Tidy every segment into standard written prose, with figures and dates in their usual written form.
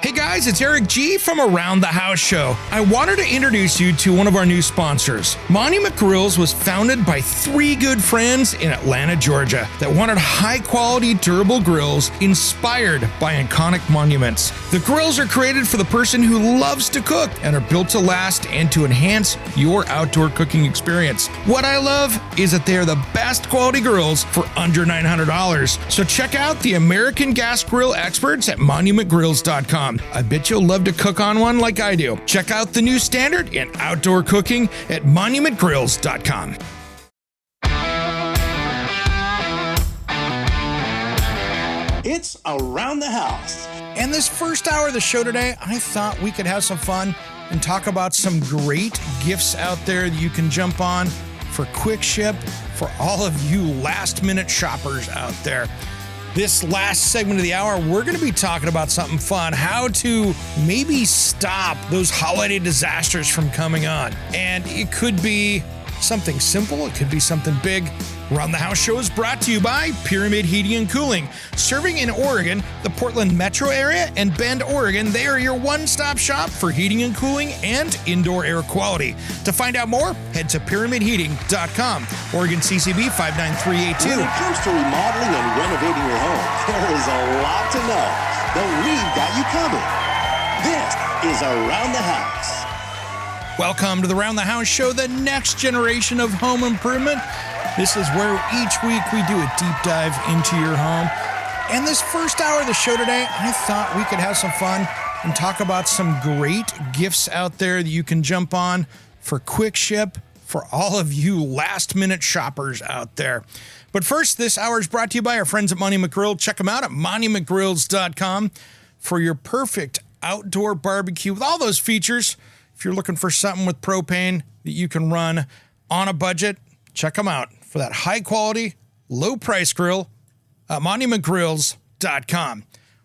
Hey guys, it's Eric G from Around the House Show. I wanted to introduce you to one of our new sponsors. Monument Grills was founded by three good friends in Atlanta, Georgia that wanted high-quality, durable grills inspired by iconic monuments. The grills are created for the person who loves to cook and are built to last and to enhance your outdoor cooking experience. What I love is that they are the best quality grills for under $900. So check out the American Gas Grill experts at monumentgrills.com. I bet you'll love to cook on one like I do. Check out the new standard in outdoor cooking at monumentgrills.com. It's Around the House. And this first hour of the show today, I thought we could have some fun and talk about some great gifts out there that you can jump on for quick ship for all of you last-minute shoppers out there. This last segment of the hour, we're going to be talking about something fun, how to maybe stop those holiday disasters from coming on. And it could be something simple, it could be something big. Around the House Show is brought to you by Pyramid Heating and Cooling. Serving in Oregon, the Portland metro area, and Bend, Oregon, they are your one-stop shop for heating and cooling and indoor air quality. To find out more, head to pyramidheating.com. Oregon CCB 59382. When it comes to remodeling and renovating your home, there is a lot to know, but we've got you covered. This is Around the House. Welcome to the Around the House Show, the next generation of home improvement. This is where each week we do a deep dive into your home. And this first hour of the show today, I thought we could have some fun and talk about some great gifts out there that you can jump on for quick ship for all of you last-minute shoppers out there. But first, this hour is brought to you by our friends at Monument Grill. Check them out at monumentgrills.com for your perfect outdoor barbecue with all those features. If you're looking for something with propane that you can run on a budget, check them out for that high-quality, low-price grill at monumentgrills.com.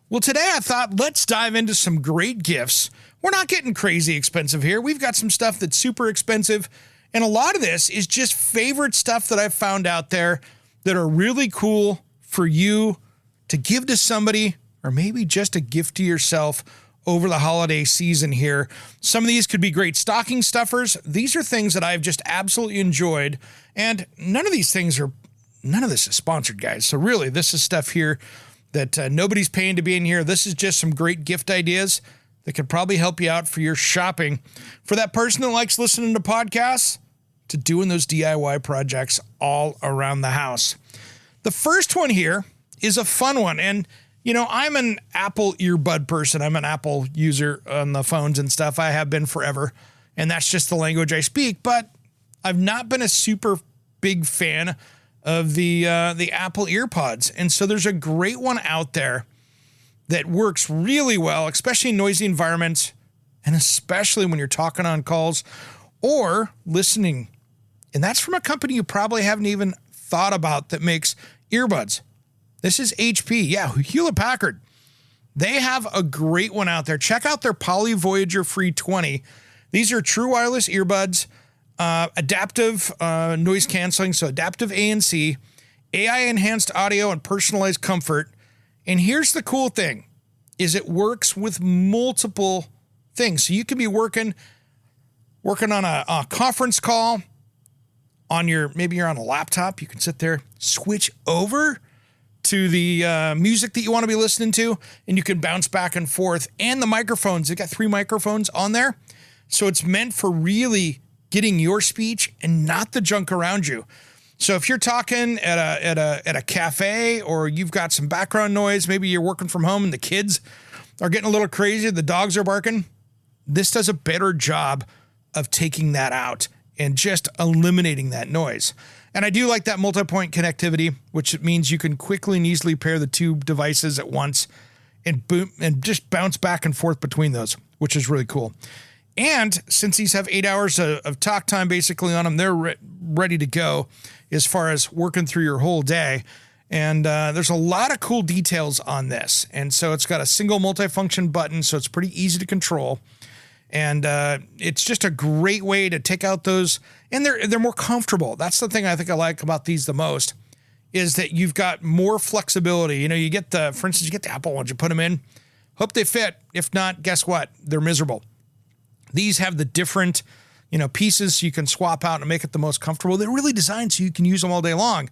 Well, today I thought let's dive into some great gifts. We're not getting crazy expensive here. We've got some stuff that's super expensive, and a lot of this is just favorite stuff that I've found out there that are really cool for you to give to somebody or maybe just a gift to yourself over the holiday season here. Some of these could be great stocking stuffers. These are things that I've just absolutely enjoyed. And none of this is sponsored, guys. So really, this is stuff here that nobody's paying to be in here. This is just some great gift ideas that could probably help you out for your shopping. For that person that likes listening to podcasts, to doing those DIY projects all around the house. The first one here is a fun one. And you know, I'm an Apple earbud person. I'm an Apple user on the phones and stuff. I have been forever, and that's just the language I speak. But I've not been a super big fan of the Apple EarPods. And so there's a great one out there that works really well, especially in noisy environments, and especially when you're talking on calls or listening. And that's from a company you probably haven't even thought about that makes earbuds. This is HP. Yeah, Hewlett-Packard. They have a great one out there. Check out their Poly Voyager Free 20. These are true wireless earbuds, adaptive noise canceling, so adaptive ANC, AI-enhanced audio, and personalized comfort. And here's the cool thing, is it works with multiple things. So you can be working on a conference call on maybe you're on a laptop. You can sit there, switch over to the music that you want to be listening to, and you can bounce back and forth. And the microphones, they got 3 microphones on there. So it's meant for really getting your speech and not the junk around you. So if you're talking at a cafe, or you've got some background noise, maybe you're working from home and the kids are getting a little crazy, the dogs are barking, this does a better job of taking that out and just eliminating that noise. And I do like that multi-point connectivity, which means you can quickly and easily pair the 2 devices at once and boom, and just bounce back and forth between those, which is really cool. And since these have 8 hours of talk time basically on them, they're ready to go as far as working through your whole day. And there's a lot of cool details on this. And so it's got a single multifunction button, so it's pretty easy to control. And it's just a great way to take out those, and they're more comfortable. That's the thing I think I like about these the most, is that you've got more flexibility. You know, for instance, you get the Apple ones, you put them in, Hope they fit. If not, guess what? They're miserable. These have the different, pieces you can swap out and make it the most comfortable. They're really designed so you can use them all day long.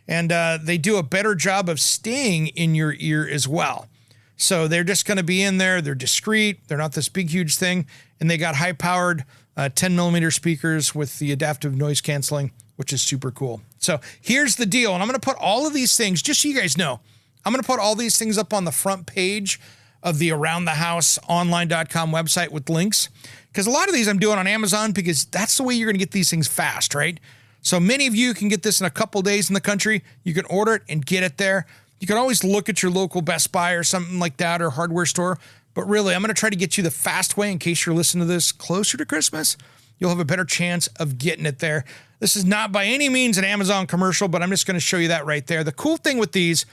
And they do a better job of staying in your ear as well. So they're just going to be in there. They're discreet. They're not this big, huge thing. And they got high-powered 10-millimeter speakers with the adaptive noise canceling, which is super cool. So here's the deal. And I'm going to put all of these things, just so you guys know, I'm going to put all these things up on the front page of the AroundTheHouseOnline.com website with links. Because a lot of these I'm doing on Amazon because that's the way you're going to get these things fast, right? So many of you can get this in a couple days in the country. You can order it and get it there. You can always look at your local Best Buy or something like that or hardware store. But really, I'm going to try to get you the fast way in case you're listening to this closer to Christmas. You'll have a better chance of getting it there. This is not by any means an Amazon commercial, but I'm just going to show you that right there. The cool thing with these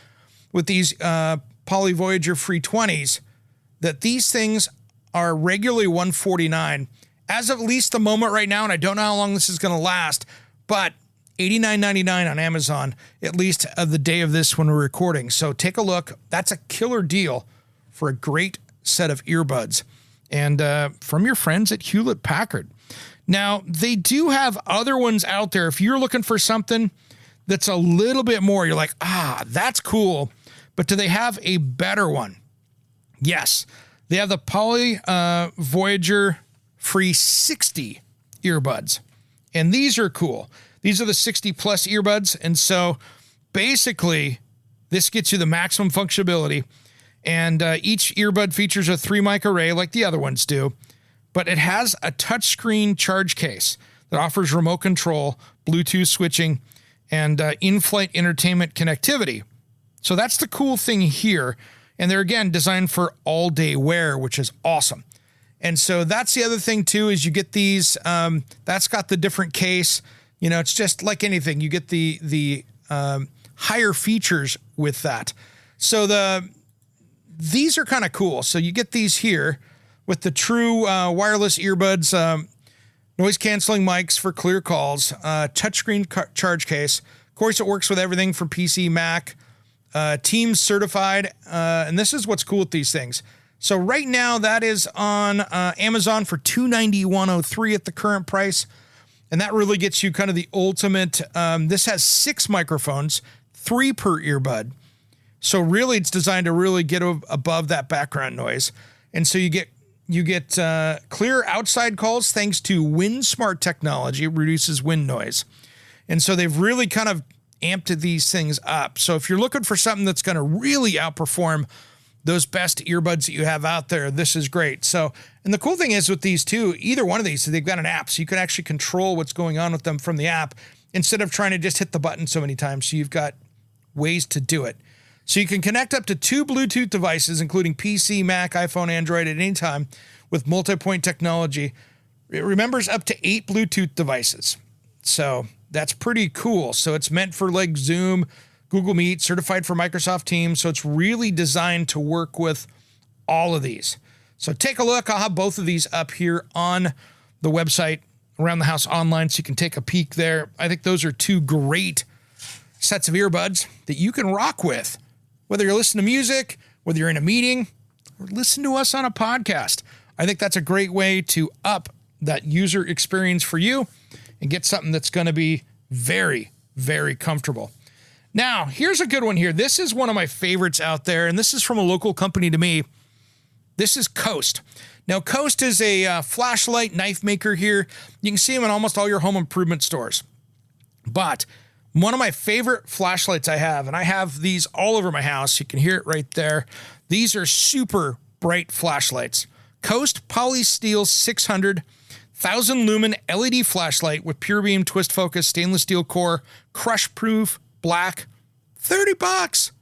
Poly Voyager free 20s, that these things are regularly $149 as of at least the moment right now, and I don't know how long this is going to last, but $89.99 on Amazon, at least of the day of this when we're recording. So take a look. That's a killer deal for a great set of earbuds, and from your friends at Hewlett-Packard. Now, they do have other ones out there. If you're looking for something that's a little bit more, you're like, that's cool, but do they have a better one? Yes. They have the Poly Voyager free 60 earbuds, and these are cool. These are the 60 plus earbuds, and so basically this gets you the maximum functionality, and each earbud features a 3-mic array like the other ones do, but it has a touchscreen charge case that offers remote control, Bluetooth switching, and in-flight entertainment connectivity. So that's the cool thing here. And they're, again, designed for all-day wear, which is awesome. And so that's the other thing, too, is you get these, that's got the different case. It's just like anything. You get the higher features with that. So these are kind of cool. So you get these here with the true wireless earbuds, noise-canceling mics for clear calls, touchscreen charge case. Of course, it works with everything from PC, Mac, Teams certified, and this is what's cool with these things. So right now that is on Amazon for $291.03 at the current price, and that really gets you kind of the ultimate. This has 6 microphones, 3 per earbud, so really it's designed to really get above that background noise, and so you get clear outside calls thanks to WindSmart technology. It reduces wind noise, and so they've really kind of amped these things up. So if you're looking for something that's going to really outperform those best earbuds that you have out there, this is great. So, and the cool thing is with these two, either one of these, they've got an app, so you can actually control what's going on with them from the app instead of trying to just hit the button so many times. So you've got ways to do it. So you can connect up to 2 Bluetooth devices, including PC, Mac, iPhone, Android at any time with multi-point technology. It remembers up to 8 Bluetooth devices. So that's pretty cool. So it's meant for like Zoom, Google Meet, certified for Microsoft Teams. So it's really designed to work with all of these. So take a look. I'll have both of these up here on the website, Around the House Online, so you can take a peek there. I think those are 2 great sets of earbuds that you can rock with, whether you're listening to music, whether you're in a meeting, or listen to us on a podcast. I think that's a great way to up that user experience for you and get something that's going to be very, very comfortable. Now, here's a good one here. This is one of my favorites out there, and this is from a local company to me. This is Coast. Now, Coast is a flashlight knife maker here. You can see them in almost all your home improvement stores. But one of my favorite flashlights I have, and I have these all over my house. You can hear it right there. These are super bright flashlights. Coast Polysteel 600 1,000 lumen LED flashlight with pure beam twist focus, stainless steel core, crush proof, black, $30.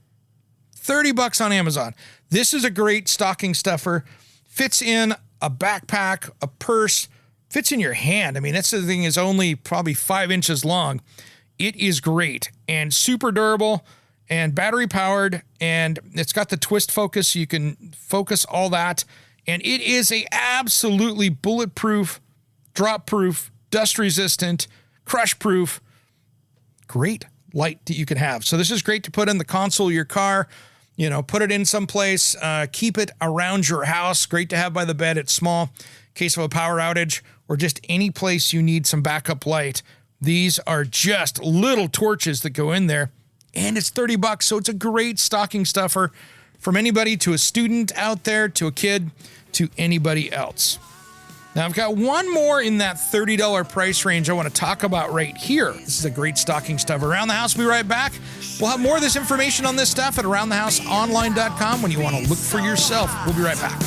$30 on Amazon. This is a great stocking stuffer. Fits in a backpack, a purse, fits in your hand. I mean, this thing is only probably 5 inches long. It is great and super durable and battery powered, and it's got the twist focus, so you can focus all that. And it is a absolutely bulletproof, drop-proof, dust-resistant, crush-proof, great light that you can have. So this is great to put in the console of your car. Put it in someplace, keep it around your house. Great to have by the bed. It's small in case of a power outage or just any place you need some backup light. These are just little torches that go in there, and it's $30. So it's a great stocking stuffer from anybody, to a student out there, to a kid, to anybody else. Now, I've got one more in that $30 price range I want to talk about right here. This is a great stocking stuffer. Around the House, we'll be right back. We'll have more of this information on this stuff at aroundthehouseonline.com when you want to look for yourself. We'll be right back.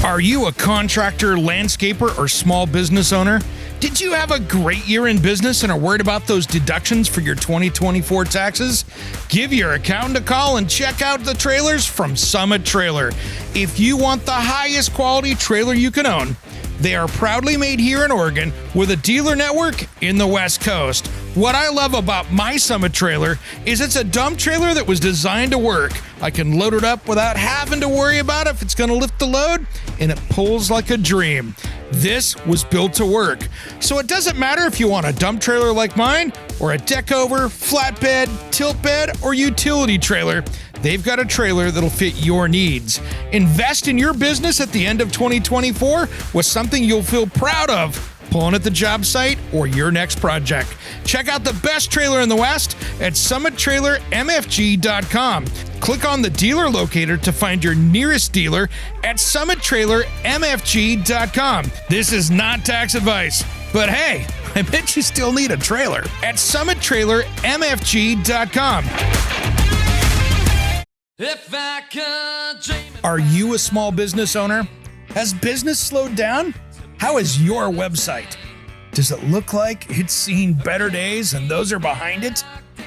Are you a contractor, landscaper, or small business owner? Did you have a great year in business and are worried about those deductions for your 2024 taxes? Give your accountant a call and check out the trailers from Summit Trailer. If you want the highest quality trailer you can own, they are proudly made here in Oregon with a dealer network in the West Coast. What I love about my Summit trailer is it's a dump trailer that was designed to work. I can load it up without having to worry about if it's going to lift the load, and it pulls like a dream. This was built to work. So it doesn't matter if you want a dump trailer like mine, or a deck over, flatbed, tilt bed, or utility trailer. They've got a trailer that'll fit your needs. Invest in your business at the end of 2024 with something you'll feel proud of pulling at the job site or your next project. Check out the best trailer in the West at summittrailermfg.com. Click on the dealer locator to find your nearest dealer at summittrailermfg.com. This is not tax advice, but hey, I bet you still need a trailer at summittrailermfg.com. If I could dream. Are you a small business owner? Has business slowed down? How is your website? Does it look like it's seen better days and those are behind it?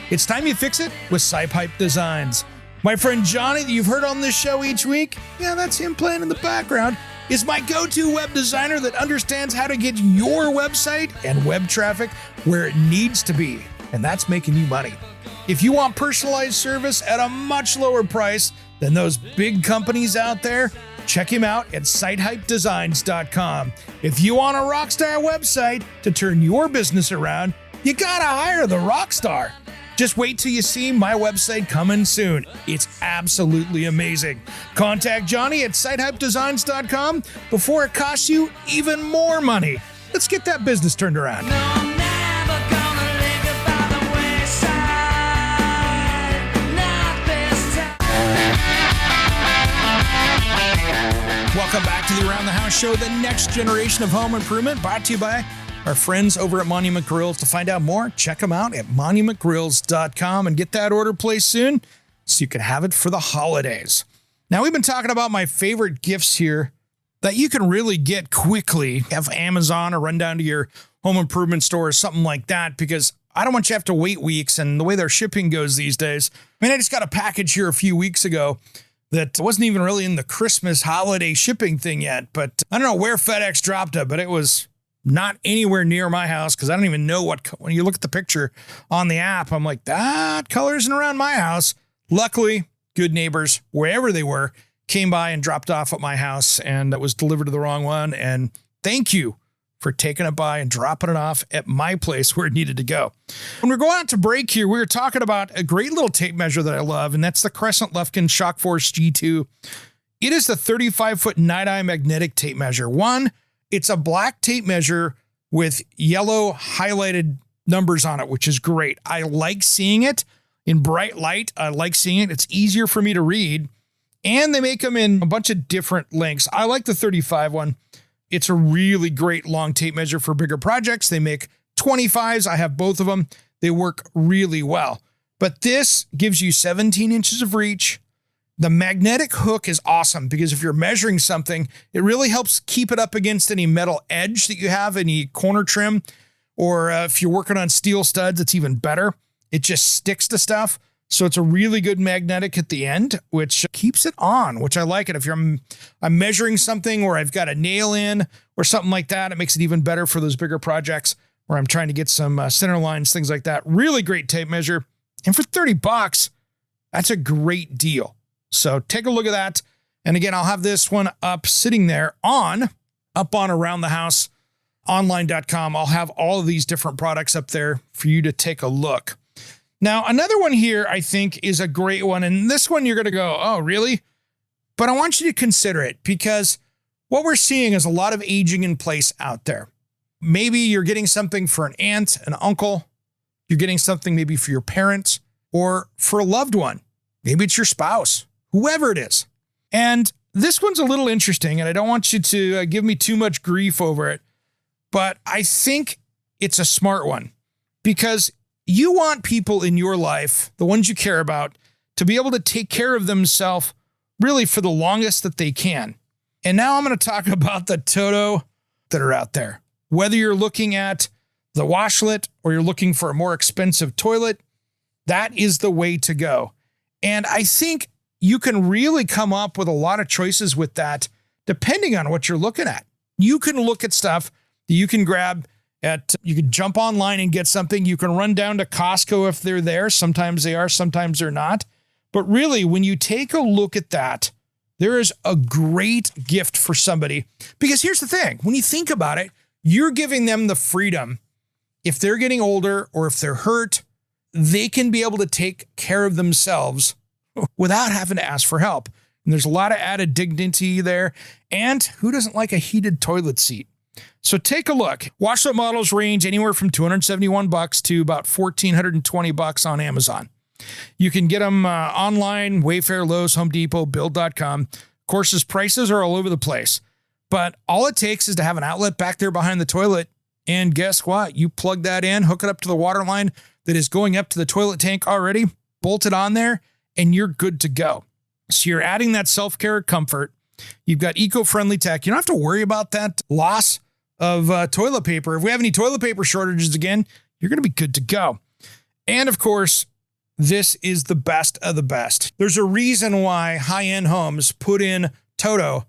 It's time you fix it with SciPipe Designs. My friend Johnny that you've heard on this show each week, yeah, that's him playing in the background, is my go-to web designer that understands how to get your website and web traffic where it needs to be, and that's making you money. If you want personalized service at a much lower price than those big companies out there, check him out at sitehypedesigns.com. If you want a rockstar website to turn your business around, you gotta hire the rock star. Just wait till you see my website coming soon. It's absolutely amazing. Contact Johnny at sitehypedesigns.com before it costs you even more money. Let's get that business turned around. Welcome back to the Around the House Show, the next generation of home improvement, brought to you by our friends over at Monument Grills. To find out more, check them out at monumentgrills.com and get that order placed soon so you can have it for the holidays. Now, we've been talking about my favorite gifts here that you can really get quickly. Have Amazon or run down to your home improvement store or something like that, because I don't want you to have to wait weeks. And the way their shipping goes these days, I just got a package here a few weeks ago that wasn't even really in the Christmas holiday shipping thing yet, but I don't know where FedEx dropped it, but it was not anywhere near my house because I don't even know when you look at the picture on the app, I'm like, that color isn't around my house. Luckily, good neighbors, wherever they were, came by and dropped off at my house, and it was delivered to the wrong one. And thank you for taking it by and dropping it off at my place where it needed to go. When we're going out to break here, we were talking about a great little tape measure that I love, and that's the Crescent Lufkin Shockforce G2. It is the 35-foot night-eye magnetic tape measure. One, it's a black tape measure with yellow highlighted numbers on it, which is great. I like seeing it in bright light. I like seeing it. It's easier for me to read, and they make them in a bunch of different lengths. I like the 35 one. It's a really great long tape measure for bigger projects. They make 25s. I have both of them. They work really well. But this gives you 17 inches of reach. The magnetic hook is awesome because if you're measuring something, it really helps keep it up against any metal edge that you have, any corner trim, or if you're working on steel studs, it's even better. It just sticks to stuff. So it's a really good magnetic at the end, which keeps it on, which I like it. If I'm measuring something or I've got a nail in or something like that, it makes it even better for those bigger projects where I'm trying to get some center lines, things like that. Really great tape measure. And for $30, that's a great deal. So take a look at that. And again, I'll have this one up sitting there up on Around the House online.com. I'll have all of these different products up there for you to take a look. Now, another one here I think is a great one. And this one you're going to go, oh, really? But I want you to consider it because what we're seeing is a lot of aging in place out there. Maybe you're getting something for an aunt, an uncle. You're getting something maybe for your parents or for a loved one. Maybe it's your spouse, whoever it is. And this one's a little interesting, and I don't want you to give me too much grief over it, but I think it's a smart one because you want people in your life, the ones you care about, to be able to take care of themselves really for the longest that they can. And now I'm going to talk about the Toto that are out there. Whether you're looking at the washlet or you're looking for a more expensive toilet, that is the way to go. And I think you can really come up with a lot of choices with that, depending on what you're looking at. You can look at stuff that you can grab you can jump online and get something. You can run down to Costco if they're there. Sometimes they are, sometimes they're not. But really, when you take a look at that, there is a great gift for somebody. Because here's the thing, when you think about it, you're giving them the freedom. If they're getting older or if they're hurt, they can be able to take care of themselves without having to ask for help. And there's a lot of added dignity there. And who doesn't like a heated toilet seat? So take a look. Washlet models range anywhere from $271 to about $1,420 on Amazon. You can get them online, Wayfair, Lowe's, Home Depot, Build.com. Of course, prices are all over the place. But all it takes is to have an outlet back there behind the toilet. And guess what? You plug that in, hook it up to the water line that is going up to the toilet tank already, bolt it on there, and you're good to go. So you're adding that self-care comfort. You've got eco-friendly tech. You don't have to worry about that loss of toilet paper. If we have any toilet paper shortages again, you're going to be good to go. And of course, this is the best of the best. There's a reason why high-end homes put in Toto.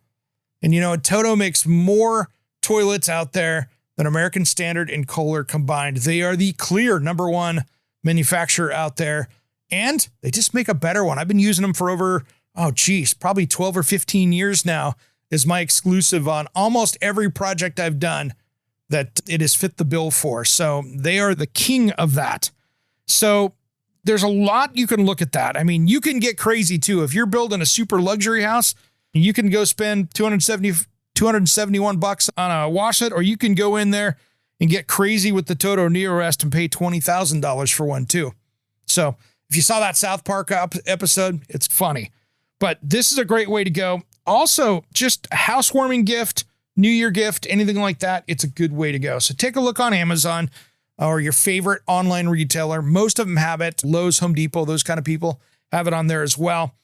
And you know, Toto makes more toilets out there than American Standard and Kohler combined. They are the clear number one manufacturer out there. And they just make a better one. I've been using them for over, probably 12 or 15 years now is my exclusive on almost every project I've done that it has fit the bill for. So they are the king of that. So there's a lot you can look at that. I mean, you can get crazy too. If you're building a super luxury house, you can go spend $271 on a washlet, or you can go in there and get crazy with the Toto Neorest and pay $20,000 for one too. So if you saw that South Park episode, it's funny. But this is a great way to go. Also, just a housewarming gift, New Year gift, anything like that, it's a good way to go. So take a look on Amazon or your favorite online retailer. Most of them have it. Lowe's, Home Depot, those kind of people have it on there as well.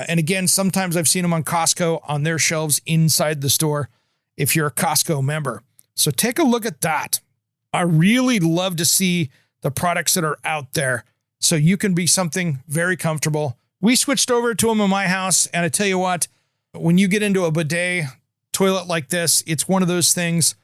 And again, sometimes I've seen them on Costco on their shelves inside the store if you're a Costco member. So take a look at that. I really love to see the products that are out there so you can be something very comfortable. We switched over to them in my house, and I tell you what, when you get into a bidet toilet like this, it's one of those things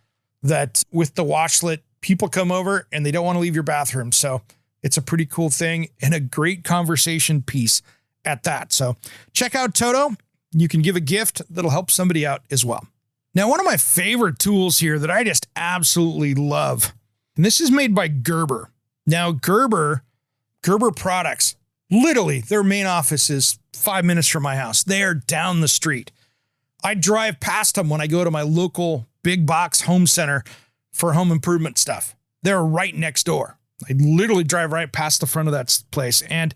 that with the washlet, people come over and they don't want to leave your bathroom. So it's a pretty cool thing and a great conversation piece at that. So check out Toto. You can give a gift that'll help somebody out as well. Now, one of my favorite tools here that I just absolutely love, and this is made by Gerber. Now, Gerber products, literally their main office is 5 minutes from my house. They are down the street. I drive past them when I go to my local big box home center for home improvement stuff. They're right next door. I literally drive right past the front of that place. And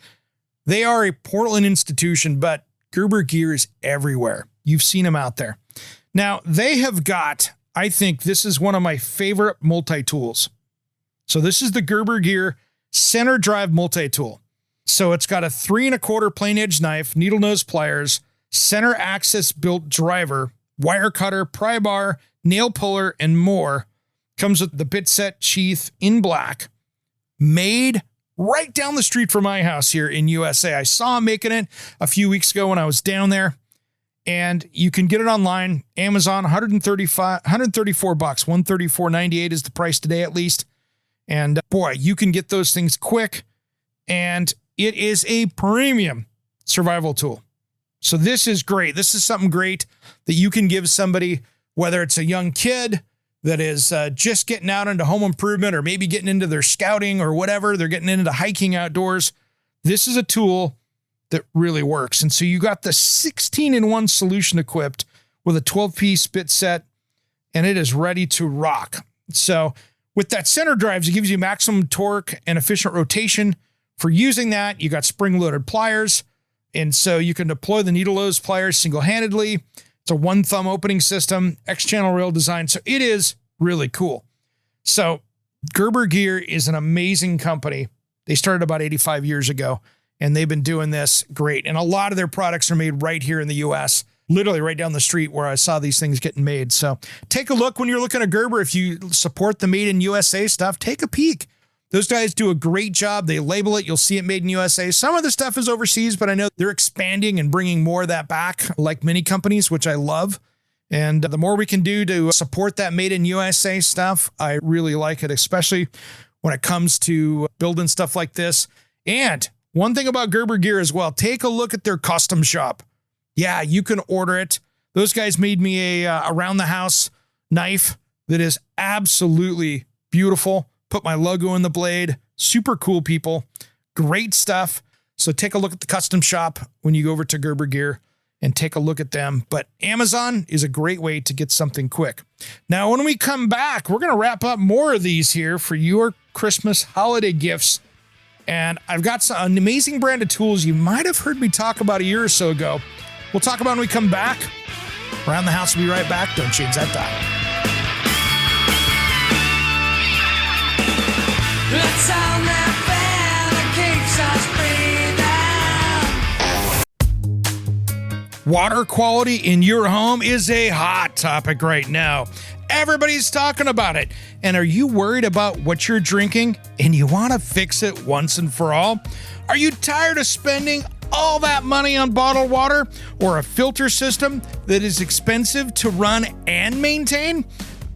they are a Portland institution, but Gerber gear is everywhere. You've seen them out there. Now, they have got, I think this is one of my favorite multi-tools. So this is the Gerber gear center drive multi-tool. So it's got a 3 1/4 plain edge knife, needle nose pliers, center axis built driver, wire cutter, pry bar, nail puller, and more. Comes with the bit set sheath in black, made right down the street from my house here in USA. I saw him making it a few weeks ago when I was down there, and you can get it online, Amazon, $134, $134.98 is the price today at least. And boy, you can get those things quick, and it is a premium survival tool. So this is great. This is something great that you can give somebody, whether it's a young kid that is just getting out into home improvement or maybe getting into their scouting or whatever, they're getting into hiking outdoors, this is a tool that really works. And so you got the 16-in-1 solution equipped with a 12-piece bit set, and it is ready to rock. So with that center drives, it gives you maximum torque and efficient rotation. For using that, you got spring-loaded pliers, and so you can deploy the needle nose pliers single-handedly. It's a one-thumb opening system, X-channel rail design, so it is really cool. So Gerber Gear is an amazing company. They started about 85 years ago, and they've been doing this great. And a lot of their products are made right here in the U.S., literally right down the street where I saw these things getting made. So take a look when you're looking at Gerber. If you support the Made in USA stuff, take a peek. Those guys do a great job. They label it. You'll see it Made in USA. Some of the stuff is overseas, but I know they're expanding and bringing more of that back, like many companies, which I love. And the more we can do to support that Made in USA stuff, I really like it, especially when it comes to building stuff like this. And one thing about Gerber Gear as well, take a look at their custom shop. Yeah, you can order it. Those guys made me a around the house knife that is absolutely beautiful. Put my logo in the blade. Super cool people. Great stuff. So take a look at the custom shop when you go over to Gerber Gear and take a look at them. But Amazon is a great way to get something quick. Now, when we come back, we're going to wrap up more of these here for your Christmas holiday gifts. And I've got an amazing brand of tools you might have heard me talk about a year or so ago. We'll talk about when we come back. Around the House will be right back. Don't change that dial. The sound that keeps us breathing. Water quality in your home is a hot topic right now. Everybody's talking about it. And are you worried about what you're drinking and you want to fix it once and for all? Are you tired of spending all that money on bottled water or a filter system that is expensive to run and maintain?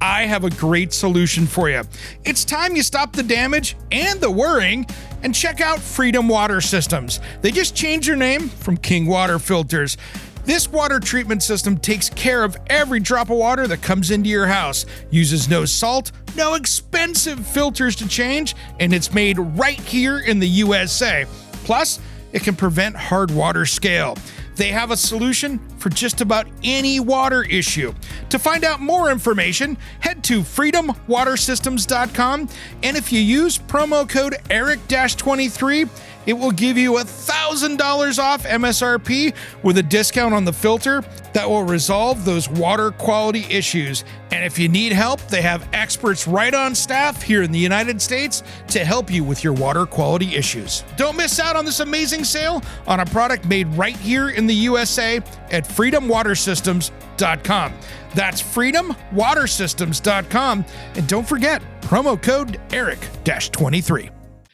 I have a great solution for you. It's time you stop the damage and the worrying and check out Freedom Water Systems. They just changed their name from King Water Filters. This water treatment system takes care of every drop of water that comes into your house, uses no salt, no expensive filters to change, and it's made right here in the USA. Plus, it can prevent hard water scale. They have a solution for just about any water issue. To find out more information, head to freedomwatersystems.com, and if you use promo code ERIC-23, it will give you $1,000 off MSRP with a discount on the filter that will resolve those water quality issues. And if you need help, they have experts right on staff here in the United States to help you with your water quality issues. Don't miss out on this amazing sale on a product made right here in the USA at freedomwatersystems.com. That's freedomwatersystems.com. And don't forget, promo code ERIC-23.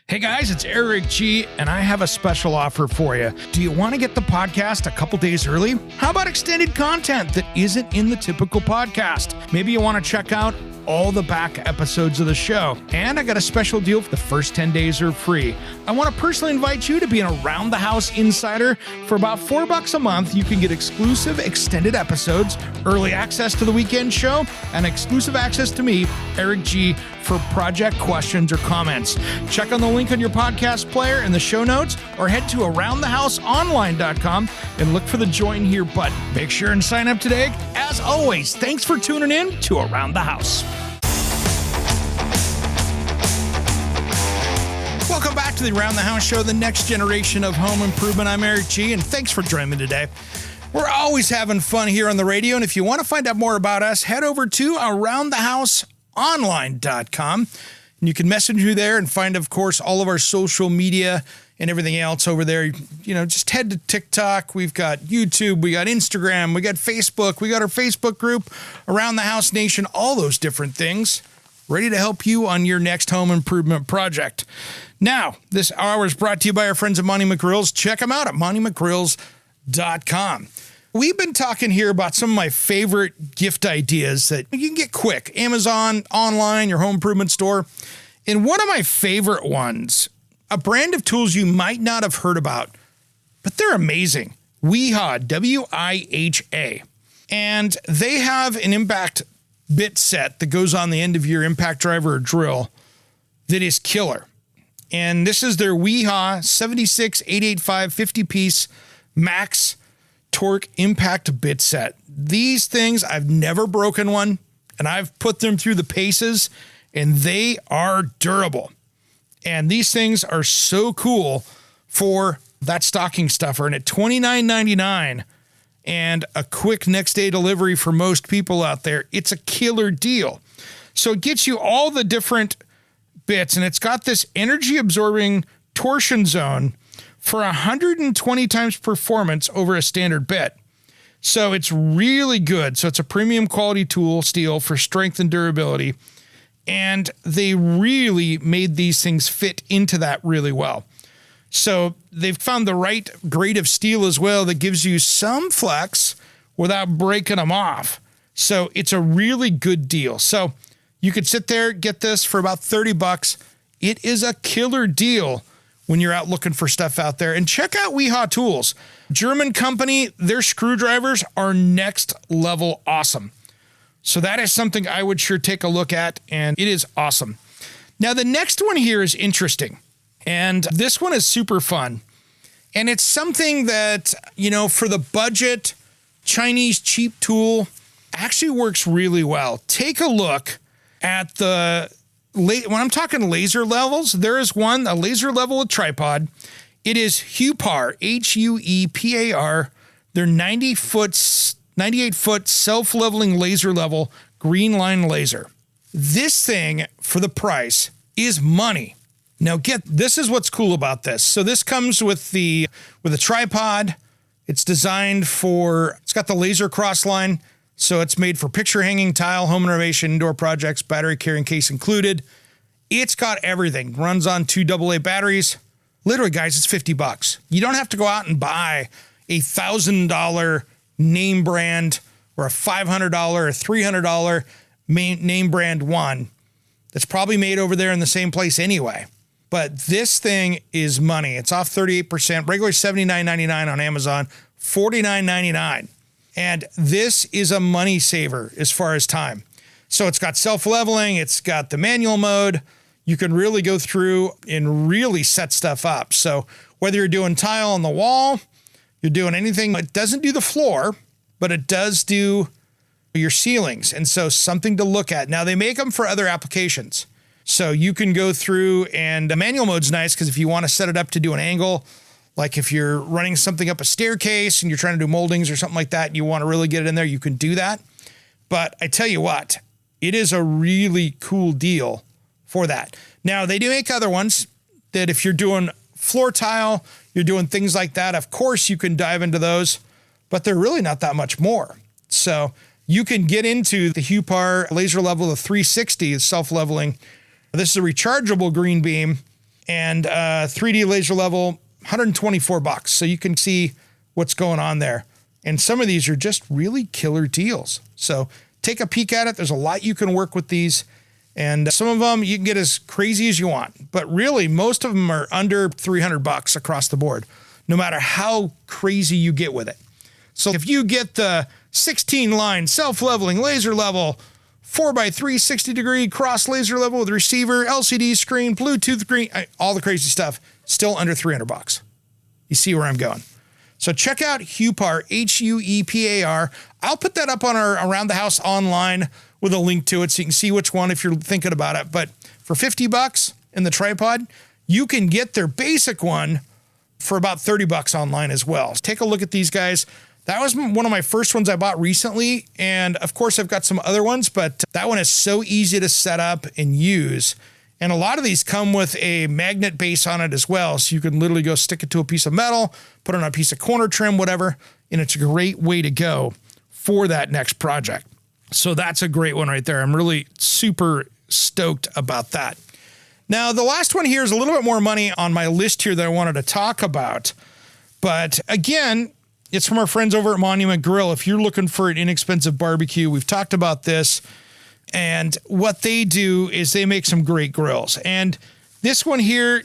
Hey guys, it's Eric G, and I have a special offer for you. Do you want to get the podcast a couple days early? How about extended content that isn't in the typical podcast? Maybe you want to check out all the back episodes of the show. And I got a special deal for the first 10 days are free. I want to personally invite you to be an Around the House insider. For about $4 a month, you can get exclusive extended episodes, early access to the weekend show, and exclusive access to me, Eric G, for project questions or comments. Check on the link on your podcast player in the show notes or head to aroundthehouseonline.com and look for the join here button. Make sure and sign up today. As always, thanks for tuning in to Around the House. Welcome back to the Around the House show, the next generation of home improvement. I'm Eric G, and thanks for joining me today. We're always having fun here on the radio, and if you want to find out more about us, head over to aroundthehouseonline.com. And you can message me there and find, of course, all of our social media and everything else over there. You know, just head to TikTok. We've got YouTube, we got Instagram, we got Facebook, we got our Facebook group, Around the House Nation, all those different things, ready to help you on your next home improvement project. Now, this hour is brought to you by our friends at Monty McGrills. Check them out at montymcgrills.com. We've been talking here about some of my favorite gift ideas that you can get quick. Amazon, online, your home improvement store. And one of my favorite ones, a brand of tools you might not have heard about, but they're amazing. Wiha, W-I-H-A. And they have an impact bit set that goes on the end of your impact driver or drill that is killer. And this is their Weehaw 76885 50-piece max torque impact bit set. These things, I've never broken one, and I've put them through the paces, and they are durable. And these things are so cool for that stocking stuffer. And at $29.99 and a quick next day delivery for most people out there, it's a killer deal. So it gets you all the different bits, and it's got this energy absorbing torsion zone for 120 times performance over a standard bit. So it's really good. So it's a premium quality tool steel for strength and durability. And they really made these things fit into that really well. So they've found the right grade of steel as well that gives you some flex without breaking them off. So it's a really good deal. So you could sit there, get this for about $30. It is a killer deal when you're out looking for stuff out there. And check out Weehaw Tools. German company, their screwdrivers are next level awesome. So that is something I would sure take a look at, and it is awesome. Now, the next one here is interesting, and this one is super fun. And it's something that, for the budget, Chinese cheap tool actually works really well. Take a look at when I'm talking laser levels, there is one, a laser level with tripod. It is Huepar, Huepar. They're 98-foot self-leveling laser level green line laser. This thing, for the price, is money. Now this is what's cool about this. So this comes with a tripod. It's designed it's got the laser cross line. So it's made for picture hanging, tile, home renovation, indoor projects, battery carrying case included. It's got everything. Runs on 2 AA batteries. Literally, guys, it's $50. You don't have to go out and buy a $1,000 name brand or a $500 or $300 name brand one that's probably made over there in the same place anyway. But this thing is money. It's off 38%. Regular $79.99 on Amazon, $49.99. And this is a money saver as far as time. So it's got self-leveling. It's got the manual mode. You can really go through and really set stuff up. So whether you're doing tile on the wall, you're doing anything, it doesn't do the floor, but it does do your ceilings. And so something to look at. Now, they make them for other applications. So you can go through, and the manual mode's nice because if you want to set it up to do an angle, like if you're running something up a staircase and you're trying to do moldings or something like that, you want to really get it in there, you can do that. But I tell you what, it is a really cool deal for that. Now, they do make other ones that if you're doing floor tile, you're doing things like that, of course you can dive into those, but they're really not that much more. So you can get into the Huepar laser level of 360 self-leveling. This is a rechargeable green beam and 3D laser level, $124. So you can see what's going on there. And some of these are just really killer deals. So take a peek at it. There's a lot you can work with these. And some of them you can get as crazy as you want. But really, most of them are under $300 across the board, no matter how crazy you get with it. So if you get the 16-line self-leveling laser level, 4x3 60-degree cross laser level with receiver, LCD screen, Bluetooth screen, all the crazy stuff, still under $300. You see where I'm going. So check out Huepar, Huepar. I'll put that up on our Around the House online with a link to it so you can see which one if you're thinking about it. But for $50 in the tripod, you can get their basic one for about $30 online as well. So take a look at these guys. That was one of my first ones I bought recently. And of course, I've got some other ones, but that one is so easy to set up and use. And a lot of these come with a magnet base on it as well. So you can literally go stick it to a piece of metal, put it on a piece of corner trim, whatever. And it's a great way to go for that next project. So that's a great one right there. I'm really super stoked about that. Now, the last one here is a little bit more money on my list here that I wanted to talk about. But again, it's from our friends over at Monument Grill. If you're looking for an inexpensive barbecue, we've talked about this. And what they do is they make some great grills. And this one here,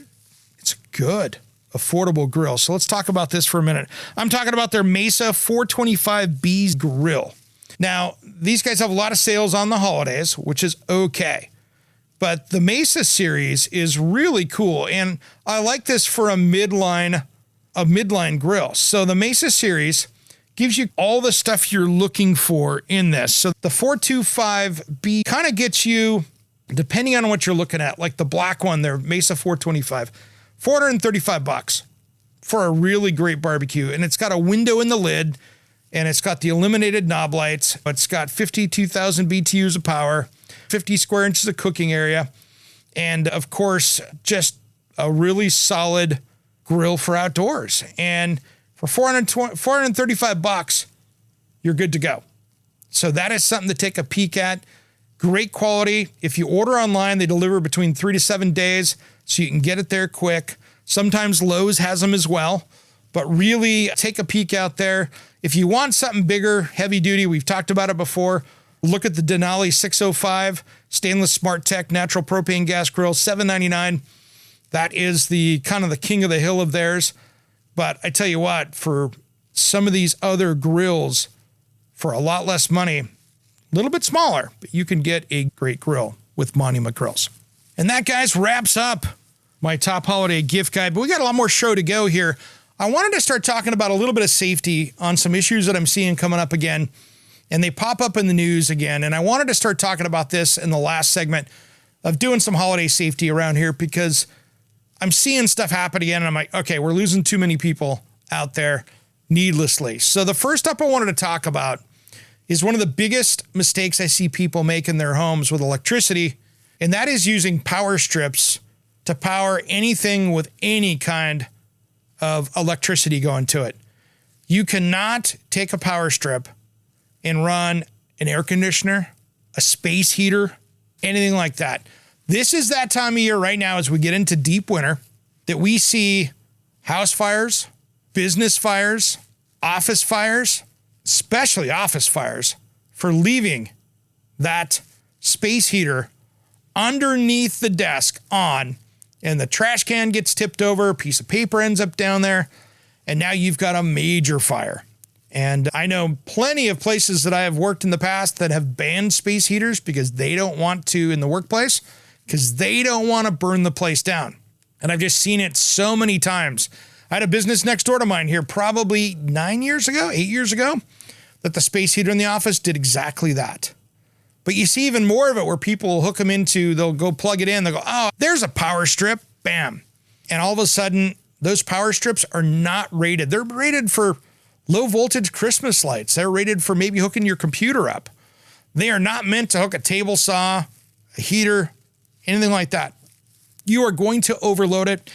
it's a good, affordable grill. So let's talk about this for a minute. I'm talking about their Mesa 425B's grill. Now, these guys have a lot of sales on the holidays, which is okay. But the Mesa series is really cool. And I like this for a midline grill. So the Mesa series gives you all the stuff you're looking for in this. So the 425B kind of gets you, depending on what you're looking at, like the black one there, Mesa 425, $435 for a really great barbecue. And it's got a window in the lid, and it's got the illuminated knob lights. It's got 52,000 BTUs of power, 50 square inches of cooking area, and of course, just a really solid grill for outdoors. And for $435, you're good to go. So that is something to take a peek at. Great quality. If you order online, they deliver between 3 to 7 days, so you can get it there quick. Sometimes Lowe's has them as well, but really take a peek out there. If you want something bigger, heavy duty, we've talked about it before, look at the Denali 605 stainless Smart Tech natural propane gas grill, $799. That is the kind of the king of the hill of theirs. But I tell you what, for some of these other grills, for a lot less money, a little bit smaller, but you can get a great grill with Monument Grills. And that, guys, wraps up my top holiday gift guide. But we got a lot more show to go here. I wanted to start talking about a little bit of safety on some issues that I'm seeing coming up again. And they pop up in the news again. And I wanted to start talking about this in the last segment of doing some holiday safety around here, because I'm seeing stuff happen again. And I'm like, okay, we're losing too many people out there needlessly. So the first up I wanted to talk about is one of the biggest mistakes I see people make in their homes with electricity. And that is using power strips to power anything with any kind of electricity going to it. You cannot take a power strip and run an air conditioner, a space heater, anything like that. This is that time of year right now as we get into deep winter that we see house fires, business fires, office fires, especially office fires, for leaving that space heater underneath the desk on, and the trash can gets tipped over, a piece of paper ends up down there, and now you've got a major fire. And I know plenty of places that I have worked in the past that have banned space heaters because they don't want to in the workplace, because they don't want to burn the place down. And I've just seen it so many times. I had a business next door to mine here probably 8 years ago, that the space heater in the office did exactly that. But you see even more of it where people will hook them into, they'll go plug it in, they'll go, oh, there's a power strip, bam. And all of a sudden, those power strips are not rated. They're rated for low voltage Christmas lights. They're rated for maybe hooking your computer up. They are not meant to hook a table saw, a heater, anything like that. You are going to overload it,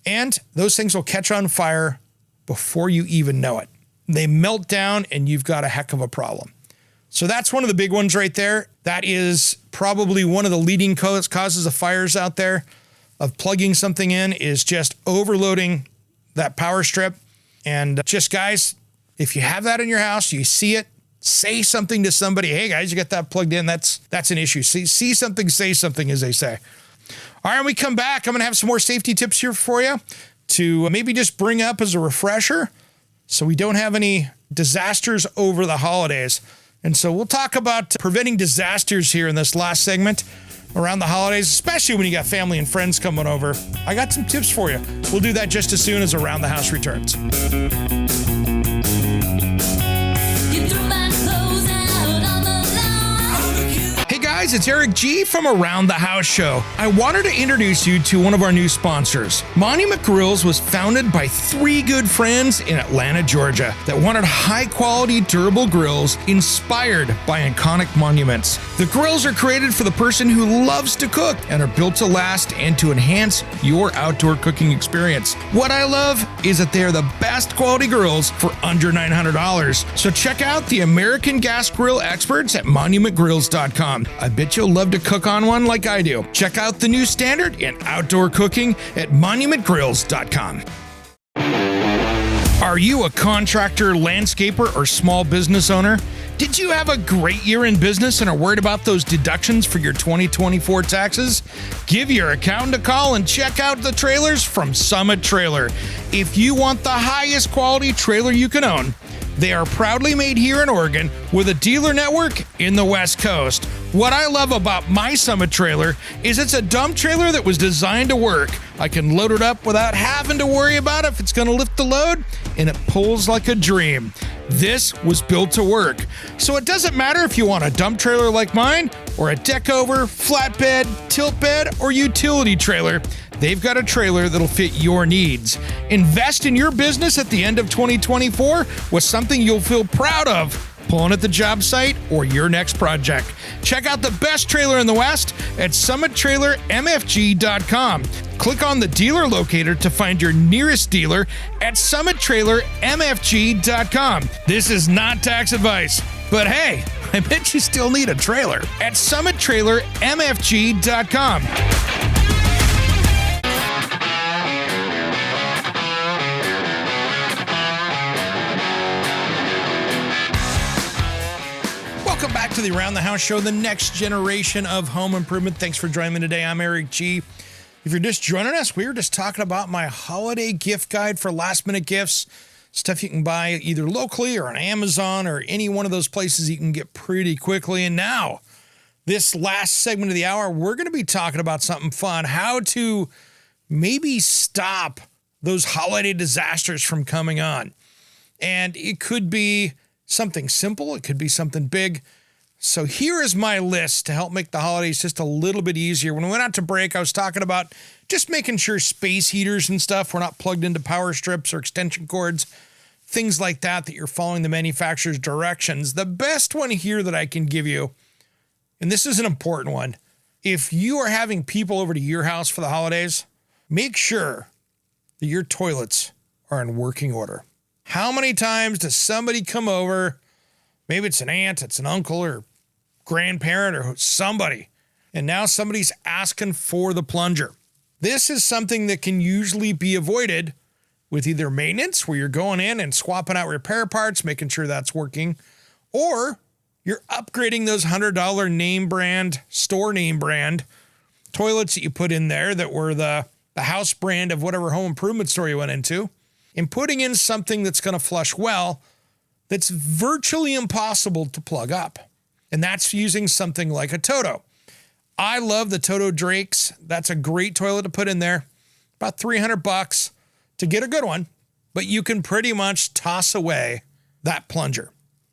and those things will catch on fire before you even know it. They melt down, and you've got a heck of a problem. So that's one of the big ones right there. That is probably one of the leading causes of fires out there, of plugging something in, is just overloading that power strip. And just, guys, if you have that in your house, you see it, say something to somebody. Hey, guys, you got that plugged in. That's an issue. See something, say something, as they say. All right, when we come back, I'm going to have some more safety tips here for you to maybe just bring up as a refresher so we don't have any disasters over the holidays. And so we'll talk about preventing disasters here in this last segment around the holidays, especially when you got family and friends coming over. I got some tips for you. We'll do that just as soon as Around the House returns. Hey guys, it's Eric G from Around the House Show. I wanted to introduce you to one of our new sponsors. Monument Grills was founded by 3 good friends in Atlanta, Georgia, that wanted high-quality, durable grills inspired by iconic monuments. The grills are created for the person who loves to cook and are built to last and to enhance your outdoor cooking experience. What I love is that they are the best quality grills for under $900. So check out the American gas grill experts at monumentgrills.com. I bet you'll love to cook on one like I do. Check out the new standard in outdoor cooking at monumentgrills.com. Are you a contractor, landscaper, or small business owner? Did you have a great year in business and are worried about those deductions for your 2024 taxes? Give your accountant a call and check out the trailers from Summit Trailer. If you want the highest quality trailer you can own, They are proudly made here in Oregon with a dealer network in the West Coast. What I love about my Summit trailer is it's a dump trailer that was designed to work. I can load it up without having to worry about if it's going to lift the load, and it pulls like a dream. This was built to work. So it doesn't matter if you want a dump trailer like mine, or a deck over, flatbed, tilt bed, or utility trailer. They've got a trailer that'll fit your needs. Invest in your business at the end of 2024 with something you'll feel proud of, pulling at the job site or your next project. Check out the best trailer in the West at summittrailermfg.com. Click on the dealer locator to find your nearest dealer at summittrailermfg.com. This is not tax advice, but hey, I bet you still need a trailer at summittrailermfg.com. Welcome back to the Around the House Show, the next generation of home improvement. Thanks for joining me today. I'm Eric G. If you're just joining us, we were just talking about my holiday gift guide for last-minute gifts, stuff you can buy either locally or on Amazon or any one of those places you can get pretty quickly. And now, this last segment of the hour, we're going to be talking about something fun, how to maybe stop those holiday disasters from coming on. And it could be something simple. It could be something big. So here is my list to help make the holidays just a little bit easier. When we went out to break, I was talking about just making sure space heaters and stuff were not plugged into power strips or extension cords, things like that, that you're following the manufacturer's directions. The best one here that I can give you, and this is an important one, if you are having people over to your house for the holidays, make sure that your toilets are in working order. How many times does somebody come over, maybe it's an aunt, it's an uncle or grandparent or somebody, and now somebody's asking for the plunger? This is something that can usually be avoided with either maintenance, where you're going in and swapping out repair parts, making sure that's working, or you're upgrading those $100 name brand, store name brand toilets that you put in there that were the house brand of whatever home improvement store you went into, and putting in something that's going to flush well, that's virtually impossible to plug up. And that's using something like a Toto. I love the Toto Drakes. That's a great toilet to put in there. About $300 to get a good one, but you can pretty much toss away that plunger.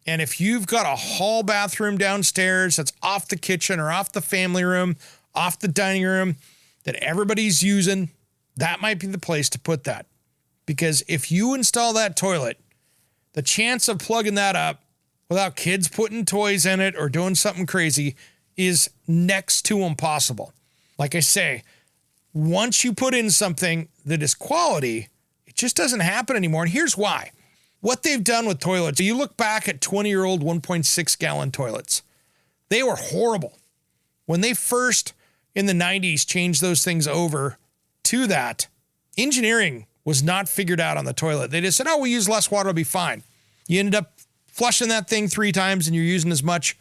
And if you've got a hall bathroom downstairs that's off the kitchen or off the family room, off the dining room that everybody's using, that might be the place to put that. Because if you install that toilet, the chance of plugging that up without kids putting toys in it or doing something crazy is next to impossible. Like I say, once you put in something that is quality, it just doesn't happen anymore. And here's why. What they've done with toilets, you look back at 20-year-old 1.6 gallon toilets. They were horrible. When they first, in the 90s, changed those things over to that, engineering was not figured out on the toilet. They just said, oh, we use less water, it'll be fine. You ended up flushing that thing 3 times and you're using as much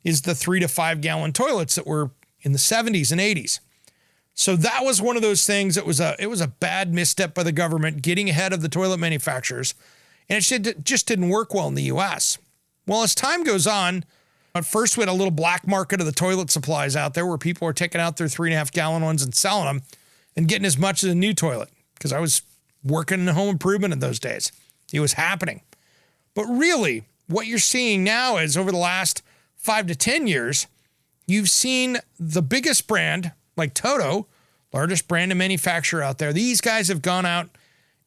as the 3 to 5 gallon toilets that were in the 70s and 80s. So that was one of those things. It was a bad misstep by the government getting ahead of the toilet manufacturers. And it just didn't work well in the US. Well, as time goes on, at first we had a little black market of the toilet supplies out there where people were taking out their 3.5 gallon ones and selling them and getting as much as a new toilet. Because I was working in home improvement in those days. It was happening. But really, what you're seeing now is over the last 5 to 10 years, you've seen the biggest brand, like Toto, largest brand and manufacturer out there. These guys have gone out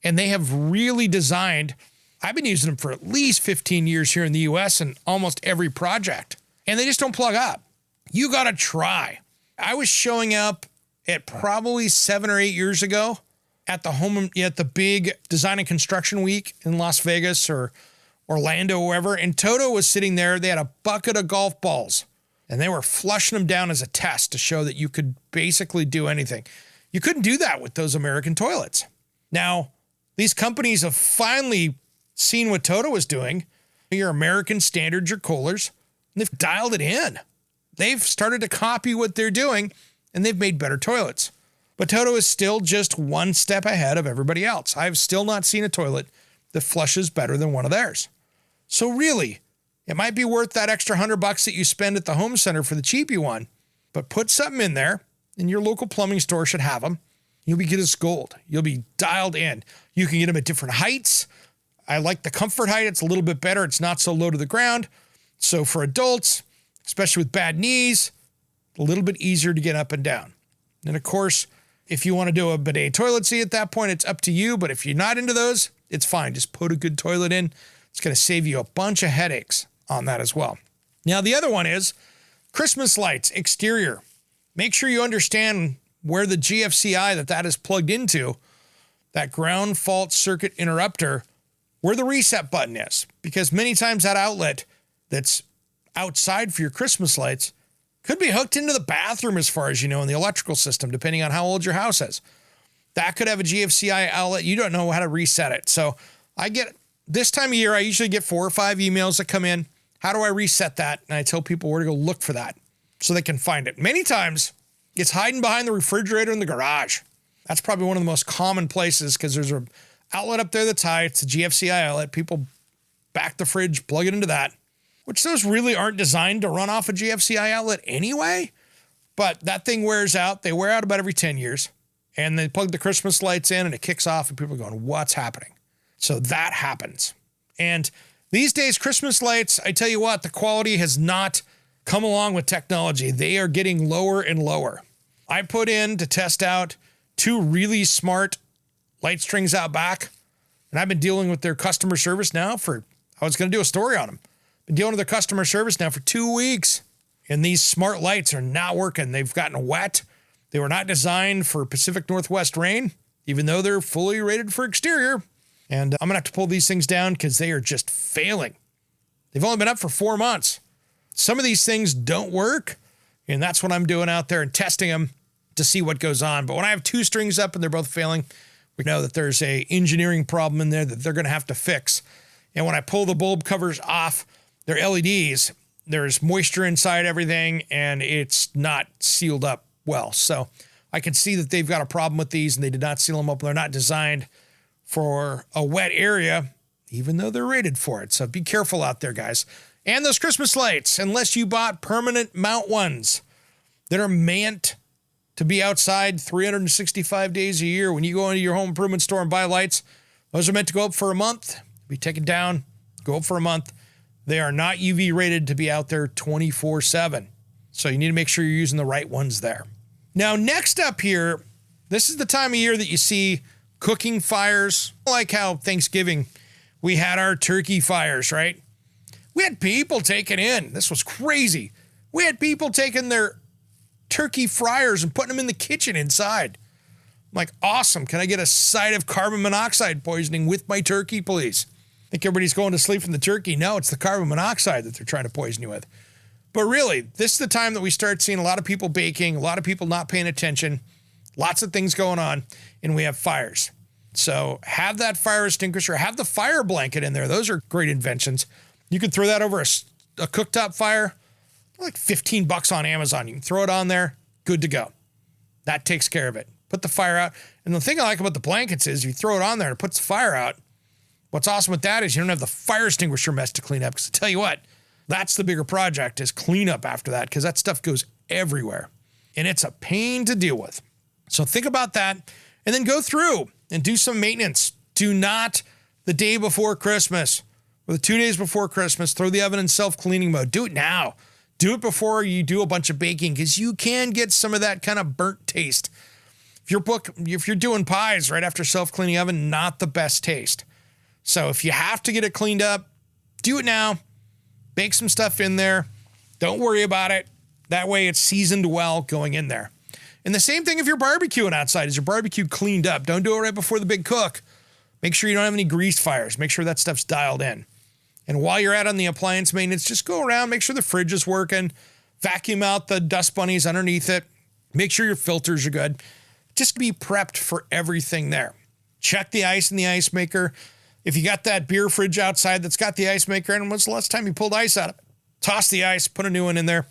and they have really designed, I've been using them for at least 15 years here in the US and almost every project. And they just don't plug up. You got to try. I was showing up at probably 7 or 8 years ago at the big design and construction week in Las Vegas or Orlando, wherever, and Toto was sitting there. They had a bucket of golf balls, and they were flushing them down as a test to show that you could basically do anything. You couldn't do that with those American toilets. Now, these companies have finally seen what Toto was doing, your American standards, your Kohlers, and they've dialed it in. They've started to copy what they're doing, and they've made better toilets. But Toto is still just one step ahead of everybody else. I've still not seen a toilet that flushes better than one of theirs. So really, it might be worth that extra $100 that you spend at the home center for the cheapy one, but put something in there, and your local plumbing store should have them. You'll be good as gold. You'll be dialed in. You can get them at different heights. I like the comfort height. It's a little bit better. It's not so low to the ground. So for adults, especially with bad knees, a little bit easier to get up and down. And of course, if you want to do a bidet toilet seat at that point, it's up to you. But if you're not into those, it's fine. Just put a good toilet in. It's going to save you a bunch of headaches on that as well. Now, the other one is Christmas lights, exterior. Make sure you understand where the GFCI that is plugged into, that ground fault circuit interrupter, where the reset button is. Because many times that outlet that's outside for your Christmas lights could be hooked into the bathroom as far as you know in the electrical system, depending on how old your house is. That could have a GFCI outlet. You don't know how to reset it. So this time of year, I usually get 4 or 5 emails that come in. How do I reset that? And I tell people where to go look for that so they can find it. Many times it's hiding behind the refrigerator in the garage. That's probably one of the most common places because there's an outlet up there that's high. It's a GFCI outlet. People back the fridge, plug it into that, which those really aren't designed to run off a GFCI outlet anyway. But that thing wears out. They wear out about every 10 years. And they plug the Christmas lights in and it kicks off and people are going, what's happening? So that happens. And these days, Christmas lights, I tell you what, the quality has not come along with technology. They are getting lower and lower. I put in to test out 2 really smart light strings out back. And I've been dealing with their customer service now I was going to do a story on them. Been dealing with their customer service now for 2 weeks. And these smart lights are not working. They've gotten wet. They were not designed for Pacific Northwest rain, even though they're fully rated for exterior. And I'm going to have to pull these things down because they are just failing. They've only been up for 4 months. Some of these things don't work. And that's what I'm doing out there and testing them to see what goes on. But when I have 2 strings up and they're both failing, we know that there's a engineering problem in there that they're going to have to fix. And when I pull the bulb covers off their LEDs, there's moisture inside everything and it's not sealed up well. So I can see that they've got a problem with these and they did not seal them up. They're not designed for a wet area, even though they're rated for it. So be careful out there, guys. And those Christmas lights, unless you bought permanent mount ones that are meant to be outside 365 days a year. When you go into your home improvement store and buy lights, those are meant to go up for a month, be taken down, go up for a month. They are not UV rated to be out there 24/7. So you need to make sure you're using the right ones there. Now, next up here, this is the time of year that you see cooking fires. Like how Thanksgiving, we had our turkey fires, right? We had people taking in. This was crazy. We had people taking their turkey fryers and putting them in the kitchen inside. I'm like, awesome. Can I get a side of carbon monoxide poisoning with my turkey, please? I think everybody's going to sleep from the turkey. No, it's the carbon monoxide that they're trying to poison you with. But really, this is the time that we start seeing a lot of people baking, a lot of people not paying attention, lots of things going on, and we have fires. So have that fire extinguisher, have the fire blanket in there. Those are great inventions. You can throw that over a cooktop fire, like $15 on Amazon. You can throw it on there, good to go. That takes care of it. Put the fire out. And the thing I like about the blankets is you throw it on there and it puts the fire out. What's awesome with that is you don't have the fire extinguisher mess to clean up. Because I tell you what, that's the bigger project is cleanup after that because that stuff goes everywhere. And it's a pain to deal with. So think about that and then go through and do some maintenance. Do not the day before Christmas or the 2 days before Christmas, throw the oven in self-cleaning mode. Do it now. Do it before you do a bunch of baking because you can get some of that kind of burnt taste. If you're doing pies right after self-cleaning oven, not the best taste. So if you have to get it cleaned up, do it now. Bake some stuff in there. Don't worry about it. That way it's seasoned well going in there. And the same thing if you're barbecuing outside. Is your barbecue cleaned up? Don't do it right before the big cook. Make sure you don't have any grease fires. Make sure that stuff's dialed in. And while you're out on the appliance maintenance, just go around, make sure the fridge is working, vacuum out the dust bunnies underneath it, make sure your filters are good. Just be prepped for everything there. Check the ice in the ice maker. If you got that beer fridge outside that's got the ice maker in, when's the last time you pulled ice out of it? Toss the ice, put a new one in there,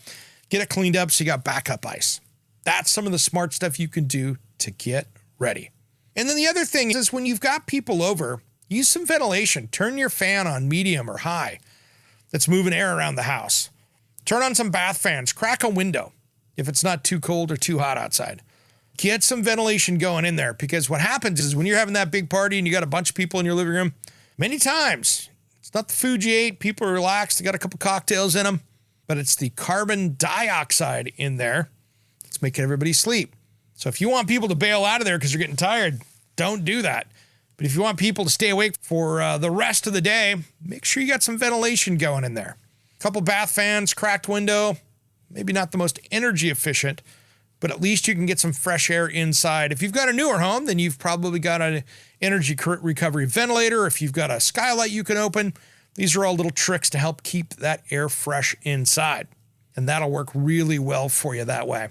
get it cleaned up so you got backup ice. That's some of the smart stuff you can do to get ready. And then the other thing is when you've got people over, use some ventilation. Turn your fan on medium or high. That's moving air around the house. Turn on some bath fans. Crack a window if it's not too cold or too hot outside. Get some ventilation going in there, because what happens is when you're having that big party and you got a bunch of people in your living room, many times it's not the food you ate. People are relaxed. They got a couple cocktails in them, but it's the carbon dioxide in there. It's making everybody sleep. So if you want people to bail out of there because you're getting tired, don't do that. But if you want people to stay awake for the rest of the day, make sure you got some ventilation going in there. A couple bath fans, cracked window, maybe not the most energy efficient, but at least you can get some fresh air inside. If you've got a newer home, then you've probably got an energy recovery ventilator. If you've got a skylight you can open, these are all little tricks to help keep that air fresh inside. And that'll work really well for you that way.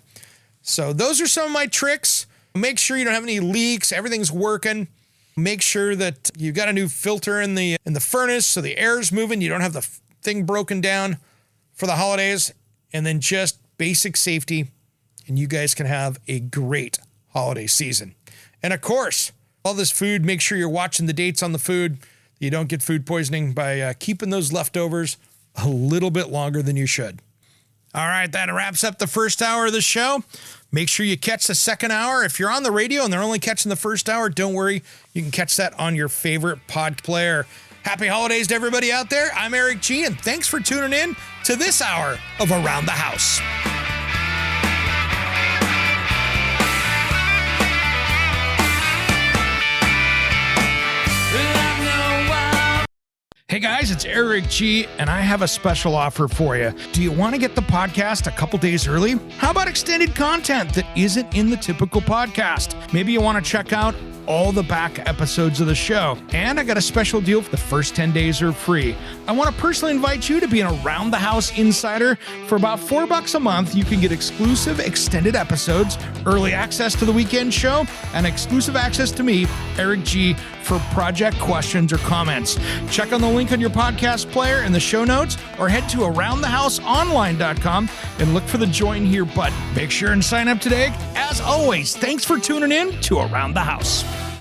So those are some of my tricks. Make sure you don't have any leaks. Everything's working. Make sure that you've got a new filter in the furnace so the air's moving. You don't have the thing broken down for the holidays. And then just basic safety, and you guys can have a great holiday season. And of course, all this food, make sure you're watching the dates on the food. You don't get food poisoning by keeping those leftovers a little bit longer than you should. All right, that wraps up the first hour of the show. Make sure you catch the second hour. If you're on the radio and they're only catching the first hour, don't worry. You can catch that on your favorite pod player. Happy holidays to everybody out there. I'm Eric G, and thanks for tuning in to this hour of Around the House. Hey guys, it's Eric G, and I have a special offer for you. Do you want to get the podcast a couple days early? How about extended content that isn't in the typical podcast? Maybe you want to check out all the back episodes of the show. And I got a special deal for the first 10 days are free. I want to personally invite you to be an Around the House insider. For about $4 a month, you can get exclusive extended episodes, early access to the weekend show, and exclusive access to me, Eric G, for project questions or comments. Check on the link on your podcast player in the show notes, or head to aroundthehouseonline.com and look for the join here button. Make sure and sign up today. As always, thanks for tuning in to Around the House.